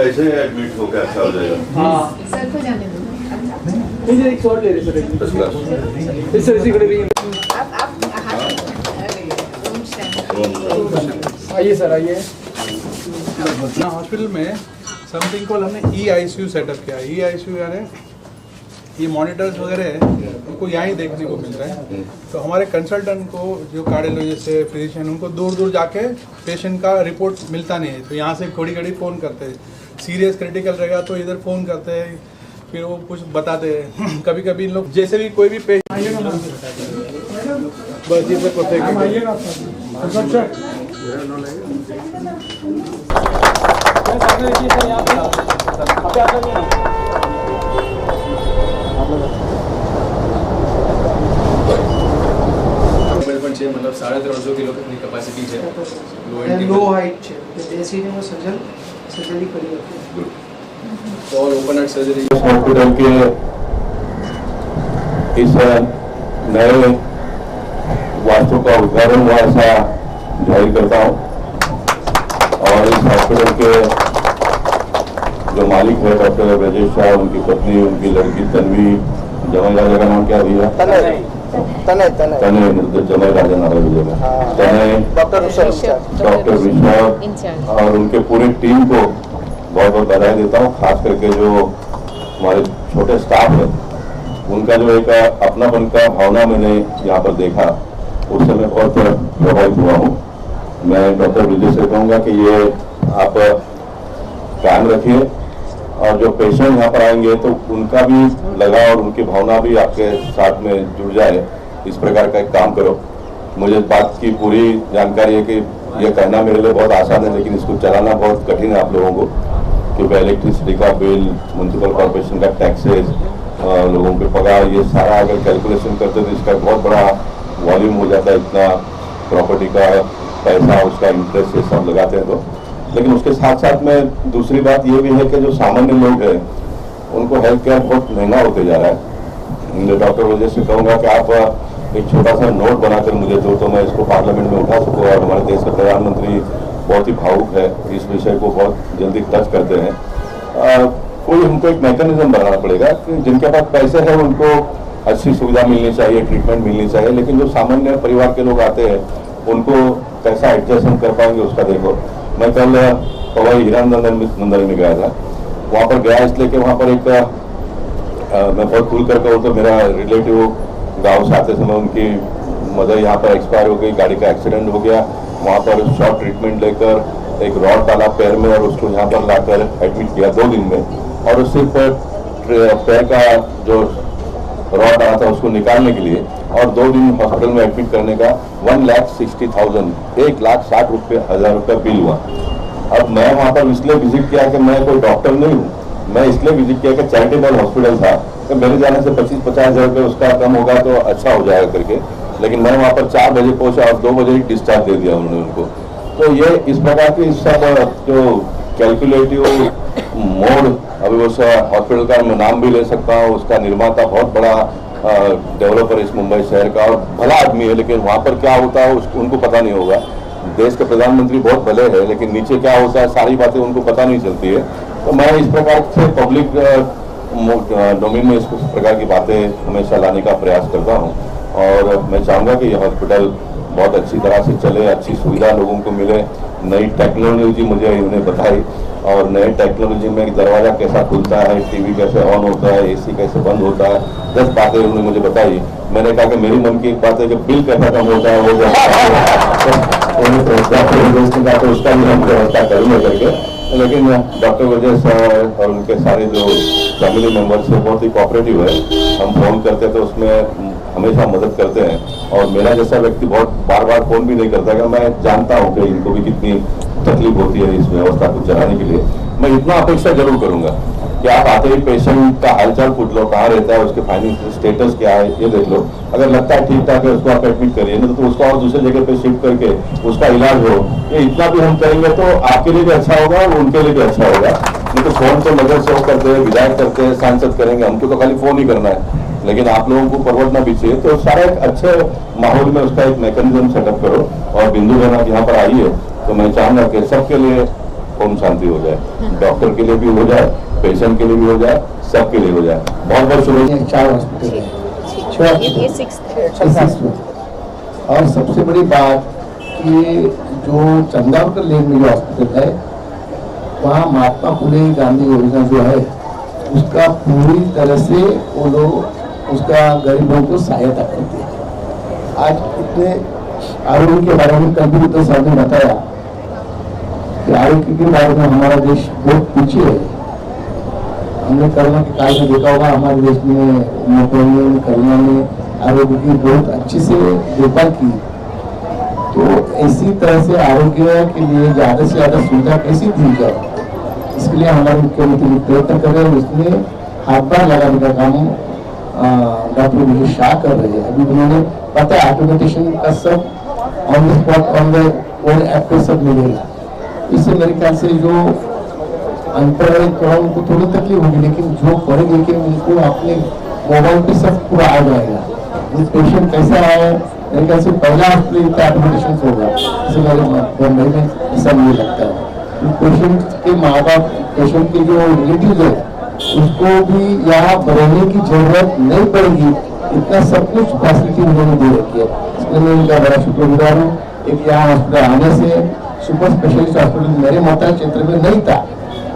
ऐसे एडमिट हो गया अच्छा हो जाएगा। हाँ सर को जाने दो। मुझे एक शॉट ले रहे सर इस इसी को भी आप आइए सर आइए। हॉस्पिटल में समथिंग को हमने EICU सेटअप किया। EICU यानी ये मॉनिटर्स वगैरह है उनको यहाँ ही देखने को मिल रहा है। तो हमारे कंसल्टेंट को जो कार्डियोलॉजिस्ट है फिजिशियन उनको दूर दूर जाके पेशेंट का रिपोर्ट मिलता नहीं है, तो यहाँ से घड़ी घड़ी फ़ोन करते हैं। सीरियस क्रिटिकल रहेगा तो इधर फ़ोन करते हैं, फिर वो कुछ बताते हैं। कभी कभी इन लोग जैसे भी कोई भी पेशेंट बस ये सब करते हैं। मतलब 350 किलो की कैपेसिटी है। लो हाइट છે બેસીને સર્જરી કરી હતી। All open heart surgery. Hospital के इस नए वास्तु का उद्घाटन हुआ ऐसा जाहिर करता हूँ और इस हॉस्पिटल के जो मालिक है डॉक्टर ब्रजेश शाह, उनकी पत्नी, उनकी लड़की तन्वी, जमाई राजा का नाम क्या भैया? तनय जमाई राजा नाम है भैया। तनय, डॉक्टर विश्वास और उनके पूरी टीम को बहुत बहुत बधाई देता हूँ। खास करके जो हमारे छोटे स्टाफ है उनका जो एक अपनापन का भावना मैंने यहाँ पर देखा, उससे मैं बहुत प्रभावित हुआ हूँ। मैं डॉक्टर विजय से कहूँगा कि ये आप कायम रखिए और जो पेशेंट यहाँ पर आएंगे तो उनका भी लगाव और उनकी भावना भी आपके साथ में जुड़ जाए, इस प्रकार का एक काम करो। मुझे इस बात की पूरी जानकारी है कि ये कहना मेरे लिए बहुत आसान है, लेकिन इसको चलाना बहुत कठिन है आप लोगों को, क्योंकि इलेक्ट्रिसिटी का बिल, म्यूनसिपल कॉर्पोरेशन का टैक्सेस, लोगों के पगार, ये सारा अगर कैलकुलेशन करते तो इसका बहुत बड़ा वॉल्यूम हो जाता है। इतना प्रॉपर्टी का पैसा, उसका इंटरेस्ट ये सब लगाते हैं तो। लेकिन उसके साथ साथ में दूसरी बात ये भी है कि जो सामान्य लोग हैं उनको हेल्थ केयर बहुत महंगा होते जा रहा है। डॉक्टर वजह से कहूँगा कि आप एक छोटा सा नोट बनाकर मुझे दो तो मैं इसको पार्लियामेंट में उठा सकूँ। और हमारे देश के प्रधानमंत्री बहुत ही भावुक है, इस विषय को बहुत जल्दी टच करते हैं। कोई हमको एक मैकेनिज्म बनाना पड़ेगा कि जिनके पास पैसे हैं उनको अच्छी सुविधा मिलनी चाहिए, ट्रीटमेंट मिलनी चाहिए, लेकिन जो सामान्य परिवार के लोग आते हैं उनको कैसा एडजस्ट हम कर पाएंगे उसका देखो। मैं कल पवई हीरानंदन में गया था, वहाँ पर गया इसलिए कि वहाँ पर एक मैं बहुत खुल कर कहूँ तो मेरा रिलेटिव गांव से आते समय उनकी मदर यहाँ पर एक्सपायर हो गई, गाड़ी का एक्सीडेंट हो गया। वहाँ पर शॉर्ट ट्रीटमेंट लेकर एक रॉड डाला पैर में और उसको यहाँ पर लाकर एडमिट किया 2 दिन में, और सिर्फ पैर का जो रॉड डाला था उसको निकालने के लिए और 2 दिन हॉस्पिटल में एडमिट करने का 1,60,000 1,60,000 रुपये बिल हुआ। अब मैं वहाँ पर इसलिए विजिट किया कि मैं कोई डॉक्टर नहीं हूँ, मैं इसलिए विजिट किया कि चैरिटेबल हॉस्पिटल था, तो मेरे जाने से 25-50 हज़ार रुपये उसका कम होगा तो अच्छा हो जाएगा करके। लेकिन मैं वहाँ पर 4 बजे पहुँचा और 2 बजे ही डिस्चार्ज दे दिया उन्होंने उनको। तो ये इस प्रकार की सब जो कैलकुलेटिव मोड, अभी उस हॉस्पिटल का मैं नाम भी ले सकता हूँ, उसका निर्माता बहुत बड़ा डेवलपर इस मुंबई शहर का और भला आदमी है, लेकिन वहाँ पर क्या होता है उनको पता नहीं होगा। देश के प्रधानमंत्री बहुत भले हैं, लेकिन नीचे क्या होता है सारी बातें उनको पता नहीं चलती है। तो मैं इस प्रकार से पब्लिक डोमेन में इस प्रकार की बातें हमेशा लाने का प्रयास करता हूँ और मैं चाहूँगा कि यह हॉस्पिटल बहुत अच्छी तरह से चले, अच्छी सुविधा लोगों को मिले। नई टेक्नोलॉजी मुझे उन्हें बताई और नए टेक्नोलॉजी में दरवाज़ा कैसा खुलता है, टीवी कैसे ऑन होता है, एसी कैसे बंद होता है, 10 बातें उन्होंने मुझे बताई। मैंने कहा कि मेरी मन की एक बात है कि बिल कैसा कम होता है वो तो उसका भी हम व्यवस्था करेंगे करके। लेकिन डॉक्टर वजह और उनके सारे जो फैमिली मेम्बर्स है बहुत ही कोऑपरेटिव है। हम फ़ोन करते तो उसमें हमेशा मदद करते हैं और मेरा जैसा व्यक्ति बहुत बार बार फ़ोन भी नहीं करता कि मैं जानता हूँ कि इनको भी कितनी तकलीफ होती है इस व्यवस्था को चलाने के लिए। मैं इतना अपेक्षा जरूर करूँगा कि आप आते ही पेशेंट का हालचाल पूछ लो, कहाँ रहता है, उसके फाइनेंशियल स्टेटस क्या है, ये देख लो। अगर लगता है ठीक ठाक है उसको आप एडमिट करिए, नहीं तो उसको और दूसरी जगह पे शिफ्ट करके उसका इलाज हो। ये इतना भी हम करेंगे तो आपके लिए भी अच्छा होगा और उनके लिए भी अच्छा होगा। नहीं तो फोन तो नजर से वो करते हैं, विधायक करते हैं, सांसद करेंगे, हमको तो खाली फोन ही करना है। लेकिन आप लोगों को परवड़ना भी चाहिए। तो सारा एक अच्छे माहौल में उसका एक मैकेनिज्म सेटअप करो। और बिंदु बहन आप यहाँ पर आई है तो मैं चाहूंगा कि सबके लिए ओम शांति हो जाए, डॉक्टर के लिए भी हो जाए, पेशेंट के लिए भी हो जाए, सबके लिए हो जाए। बहुत बहुत शुभकामनाएं। 4 हॉस्पिटल है, ये 6th है। और सबसे बड़ी बात कि जो चंदावकर लेन में जो हॉस्पिटल है वहाँ महात्मा फुले गांधी योजना जो है उसका पूरी तरह से वो लोग उसका गरीबों को सहायता करते हैं। आज इतने आरोग्य के बारे में कल भी तो साहब ने बताया कि आरोग्य के बारे में हमारा देश बहुत पीछे है। हमने कोरोना के काल में देखा होगा हमारे देश में मोटों में कोरोना में आरोग्य की बहुत अच्छी से देखभाल की। तो इसी तरह से आरोग्य के लिए ज्यादा से ज्यादा सुविधा कैसी दी जाए इसके लिए हमारे मुख्यमंत्री प्रयत्न कर रहे हैं। उसमें हाथ लगाने का काम डॉक्टर विजय शाह कर रहे हैं। अभी उन्होंने पता है ऑटोमेटिशन का सब on the spot on the own app पे सब मिलेगा। इससे मेरे ख्याल से जो अनपढ़ है थोड़ा उनको थोड़ी तकलीफ होगी, लेकिन जो पढ़े लिखे उनको अपने मोबाइल पे सब पूरा आ जाएगा। ये पेशेंट कैसा है मेरे ख्याल से पहला हॉस्पिटल ऑटोमेटिशन होगा। इसे मेरे मुंबई में ऐसा मुझे लगता है। पेशेंट के माँ बाप पेशेंट के जो रिलेटिव है उसको भी यहाँ बढ़ने की जरूरत नहीं पड़ेगी। इतना सब कुछ फैसिलिटी उन्होंने दे रखी है, इसलिए मैं उनका बड़ा शुक्रगुजार हूँ। एक यहाँ हॉस्पिटल आने से सुपर स्पेशलिस्ट हॉस्पिटल मेरे मतदान क्षेत्र में नहीं था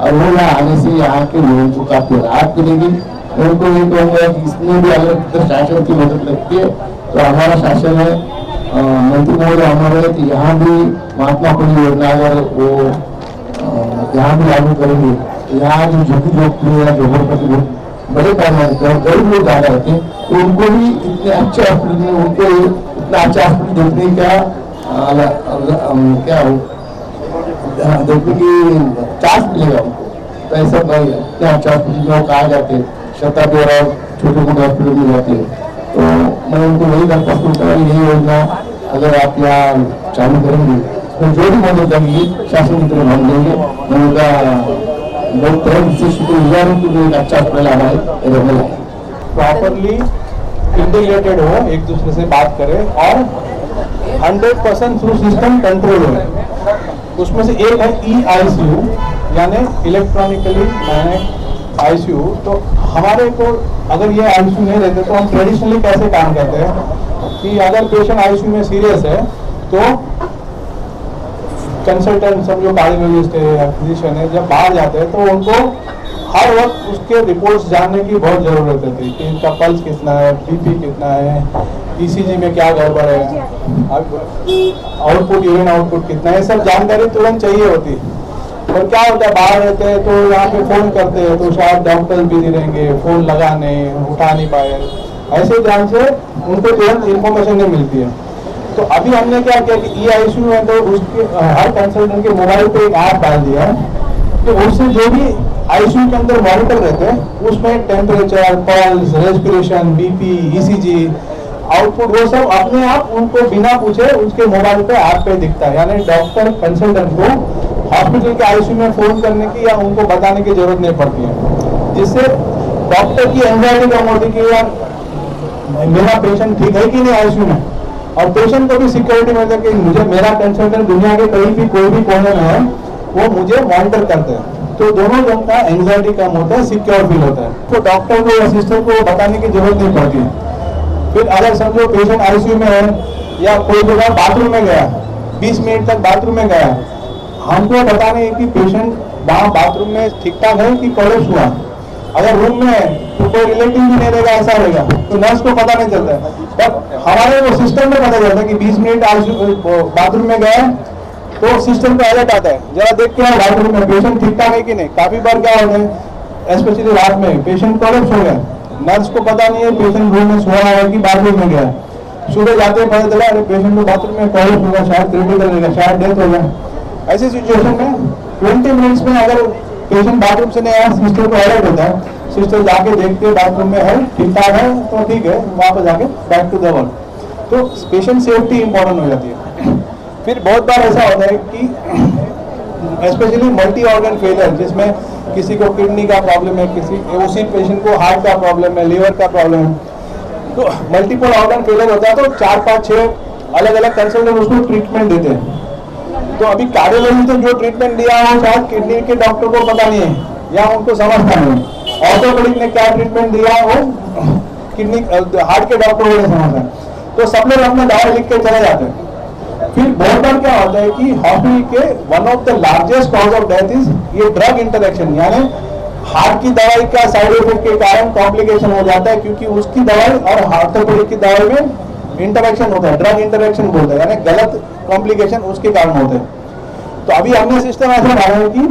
और वो यहाँ आने से यहाँ के लोगों को काफी राहत मिलेगी। मैं उनको ये कहूँगा कि इसमें भी अगर शासन की मदद लगती है तो हमारा शासन है मंत्री महोदय हमारे तो यहाँ भी महात्मा फुले योजना अगर वो यहाँ भी लागू करेंगे तो यहाँ जो झुग्गी झोंपड़ी है झोपड़पट्टी बड़े पैमाने पर गरीब लोग ज्यादा रहते हैं तो उनको भी इतने अच्छे हॉस्पिटल में उनको इतना अच्छा हॉस्पिटल देखने का क्या देखने की चांस मिलेगा उनको। तो ऐसा भाई क्या अच्छा हॉस्पिटल में कहा जाते शताब्दी और छोटे मोटे हॉस्पिटल में जाते हैं। तो मैं उनको वही दरख्वास्त करता हूँ यही योजना अगर आप यहाँ चालू करेंगे तो जो भी मदद करेंगे शासन की तरफ हम देंगे। मैं उनका बहुत तरह से शुक्रगुजार हूँ कि एक अच्छा हॉस्पिटल हमारे एरिया में लाए। प्रॉपरली इंटीग्रेटेड हो, एक दूसरे से बात करें और 100% थ्रू सिस्टम कंट्रोल हो। उसमें से एक है EICU यानी इलेक्ट्रॉनिकली मैनेज ICU। तो हमारे को अगर ये ICU नहीं रहते तो हम ट्रेडिशनली कैसे काम करते हैं कि अगर पेशेंट ICU में सीरियस है तो कंसल्टेंट सब जो कार्डियोलॉजिस्ट है या फिजिशियन है जब बाहर जाते हैं तो उनको हर वक्त उसके रिपोर्ट्स जानने की बहुत ज़रूरत होती है कि इनका पल्स कितना है, BP कितना है, ECG में क्या गड़बड़ है, आउटपुट यूरिन आउटपुट कितना है, सब जानकारी तुरंत चाहिए होती है। और क्या होता है बाहर रहते हैं तो यहाँ पे फ़ोन करते हैं तो शायद डॉक्टर बिजी रहेंगे, फ़ोन लगाने उठा नहीं पाए, ऐसे ध्यान से उनको तुरंत इन्फॉर्मेशन नहीं मिलती है। तो अभी हमने क्या किया कि EICU है तो उसके हर कंसल्टेंट के मोबाइल पे एक ऐप डाल दिया है तो उससे जो भी ICU के अंदर मॉनिटर रहते हैं उसमें temperature, pulse, respiration, BP, ECG, output वो सब अपने आप उनको बिना पूछे उसके मोबाइल पे ऐप पे दिखता है। यानी डॉक्टर कंसल्टेंट को हॉस्पिटल के ICU में फोन करने की या उनको बताने की जरूरत नहीं पड़ती है, जिससे डॉक्टर की एंजाइटी कम होती कि यार मेरा पेशेंट ठीक है कि नहीं ICU में, और पेशेंट को भी सिक्योरिटी मिलती है कि मुझे मेरा कंसल्टेंट दुनिया के कहीं भी कोई भी कोने में है वो मुझे मॉनिटर करते हैं। तो दोनों लोगों का एंजाइटी कम होता है, सिक्योर फील होता है। तो डॉक्टर को या सिस्टर को बताने की जरूरत नहीं पड़ती है। फिर अगर समझो पेशेंट ICU में है या कोई जगह बाथरूम में गया, 20 मिनट तक बाथरूम में गया, हमको बताने कि पेशेंट वहाँ बाथरूम में ठीक ठाक है कि कोलैप्स हुआ। अगर रूम में है तो कोई रिलेटिव भी नहीं रहेगा, ऐसा रहेगा तो नर्स को पता नहीं चलता है। पर हमारे वो सिस्टम में पता चलता है कि 20 मिनट बाथरूम में गया तो सिस्टम को अलर्ट आता है, जरा देख के आओ बाथरूम में पेशेंट ठीक ठाक है कि नहीं। काफी बार क्या होता है स्पेशली रात में पेशेंट कोलैप्स हो गया, नर्स को पता नहीं है पेशेंट रूम में सोया है कि बाथरूम में गया, सुबह जाते हैं पता चला अरे पेशेंट को बाथरूम में कोलैप्स होगा, शायद क्रिटिकल रहेगा, शायद डेथ हो गया। ऐसी सिचुएशन में 20 मिनट्स में अगर पेशेंट बाथरूम से नहीं आया सिस्टर को अलर्ट होता है, सिस्टर जाके देखते हैं बाथरूम में है ठीक ठाक है तो ठीक है, वापस जाके बैक टू द वर्क। तो पेशेंट सेफ्टी इंपॉर्टेंट हो जाती है। फिर बहुत बार ऐसा होता है कि स्पेशली मल्टी ऑर्गन फेलियर जिसमें किसी को किडनी का प्रॉब्लम है, किसी उसी पेशेंट को हार्ट का प्रॉब्लम है, लीवर का प्रॉब्लम है, तो मल्टीपल ऑर्गन फेलियर होता है तो 4-5-6 अलग अलग कंसल्टेंट उसको ट्रीटमेंट देते हैं। तो अभी कार्डियोलॉजी तो जो ट्रीटमेंट दिया है शायद किडनी के डॉक्टर को पता नहीं है या उनको समझता नहीं। ऑर्थोपेडिक ने क्या ट्रीटमेंट दिया वो किडनी हार्ट के डॉक्टर को नहीं समझता है। तो सब लोग अपना दवा लिख के चले जाते हैं। फिर बहुत बार क्या होता है कि हॉस्पिटल के one of the largest cause of death is ये ड्रग इंटरेक्शन, यानी हार्ट की दवाई का साइड इफेक्ट के कारण कॉम्प्लिकेशन हो जाता है, क्योंकि उसकी दवाई और ऑर्थोपेडिक की दवाई में इंटरेक्शन होता है, ड्रग इंटरेक्शन बोलते हैं, यानी गलत कॉम्प्लिकेशन उसके कारण होते हैं। तो अभी हमने सिस्टम ऐसा बनाया है कि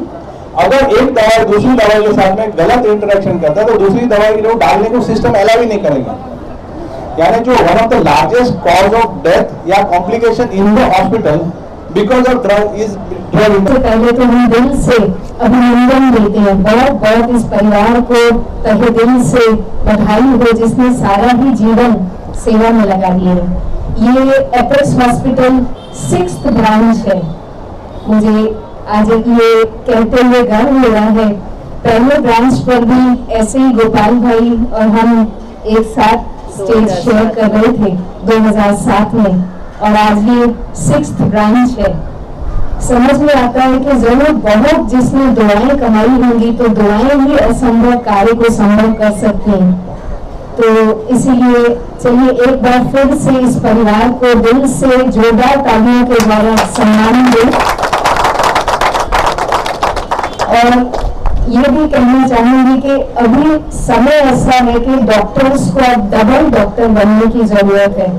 अगर एक दवाई दूसरी दवाई के साथ में गलत इंटरेक्शन करता है तो दूसरी दवाई को डालने को सिस्टम अलाउ ही नहीं करेगा। यानी जो one of the largest cause of death या complication in the hospital because of drug is drug. तो पहले तो हम दिल से अभिनंदन देते हैं, बहुत बहुत इस परिवार को तहे दिल से बधाई हो जिसने सारा ही जीवन सेवा में लगा दिया। ये एपेक्स हॉस्पिटल 6th ब्रांच है। मुझे आज ये कहते हुए गर्व हो रहा है, पहले ब्रांच पर भी ऐसे ही गोपाल भाई और हम एक साथ स्टेज शेयर कर रहे थे 2007 में, और आज ये 6th ब्रांच है। समझ में आता है कि जरूर बहुत जिसने दुआएं कमाई होंगी तो दुआएं ही असंभव कार्य को संभव कर सकती हैं। तो इसीलिए चलिए एक बार फिर से इस परिवार को दिल से जोरदार तालियों के द्वारा सम्मान दें। और ये भी कहना चाहूंगी कि अभी समय ऐसा है कि डॉक्टर्स को अब डबल डॉक्टर बनने की जरूरत है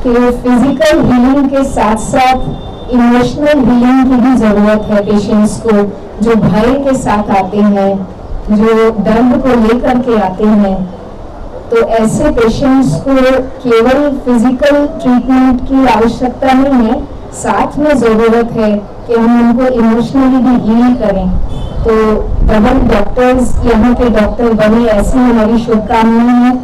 कि फिजिकल हीलिंग के साथ साथ इमोशनल हीलिंग की भी जरूरत है पेशेंट्स को, जो भय के साथ आते हैं, जो दर्द को लेकर के आते हैं। तो ऐसे पेशेंट्स को केवल फिजिकल ट्रीटमेंट की आवश्यकता नहीं है, साथ में जरूरत है कि हम उनको इमोशनली भी हील करें। तो डबल डॉक्टर्स यहाँ के डॉक्टर बने, ऐसी हमारी शुभकामनाएं हैं।